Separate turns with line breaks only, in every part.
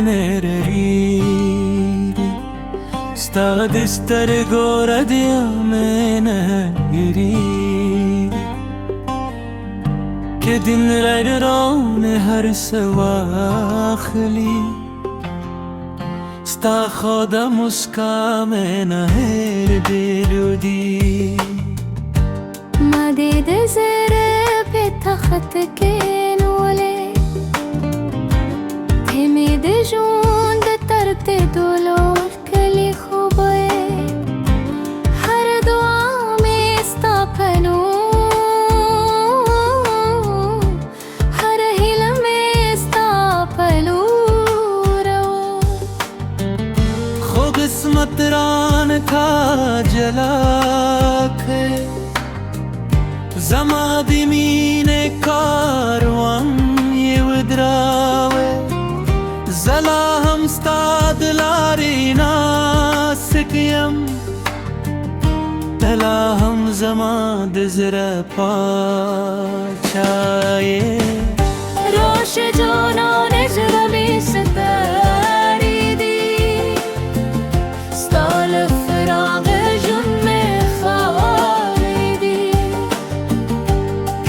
nereri sta سترگو ردیم نگیری که دین ران هر سواخلی ستا خدا مسکام نهر دلودی
مدید زره به تخت کنوله تمید جون ده ترد دولار کلی خوبه هر دعا میستا پنو هر هیل میستا پلو رو
خو قسمت ران کا جلاک زما دمین کاروان یودراوه زلا هم ستاد لاری ناسکیم دلا هم زما دزر پاچایه
روش جانان جرمی ستاری دی ستال فراغ جون میخواری دی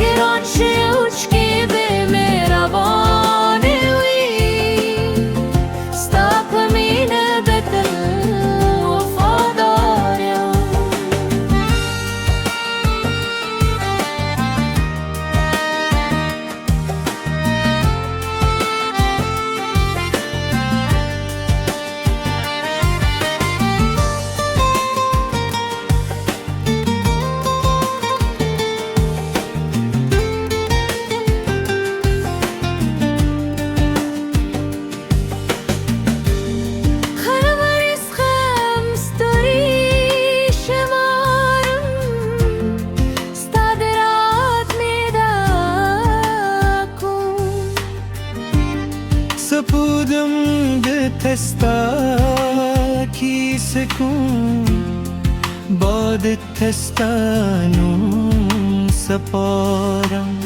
گران شوچ کی به مهربانی وی ستا پمین بدل وفاداریم
سپودم به تستا کی سکون باد تستانو سپارم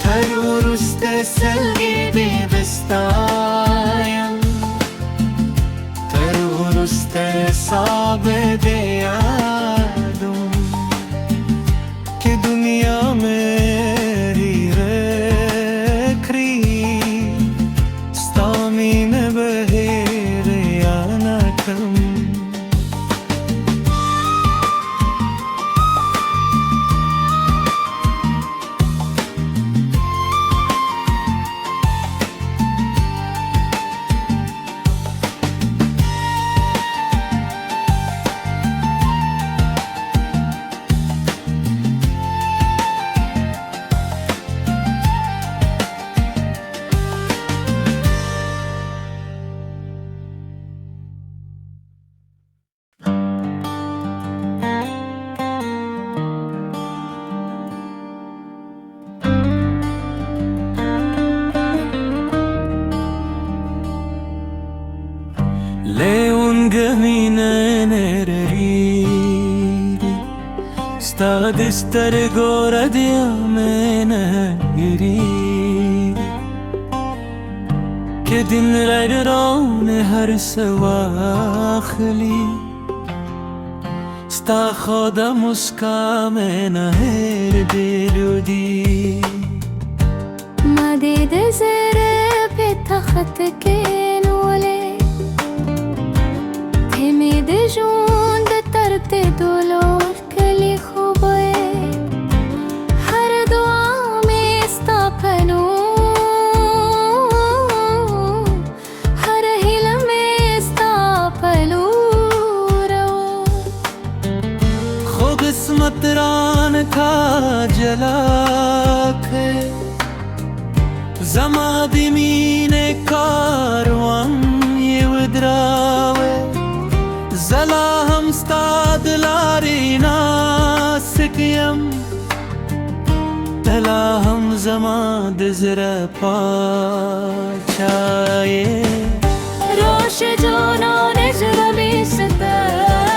ترورست سلگی بیبستایم ترورست ثابت یادم که دنیا میری رکری ستامین بهیر یا نکم Leun gemine nereri sta سترگو ردیم نگیری که دین ران هر سواخلی ستا خدا مسکام نهر دلودی
مدید زره به تخت کنوله تمید جون ده ترد دولار کلی خوبه هر دعا میستا پنو هر هیل میستا پلو رو
خو قسمت ران کا جلاک زما دمین کاروان یودراوه Talaham stadlarina sikiyam Talaham zaman dizra pachaye
Rosh jona nejra bistar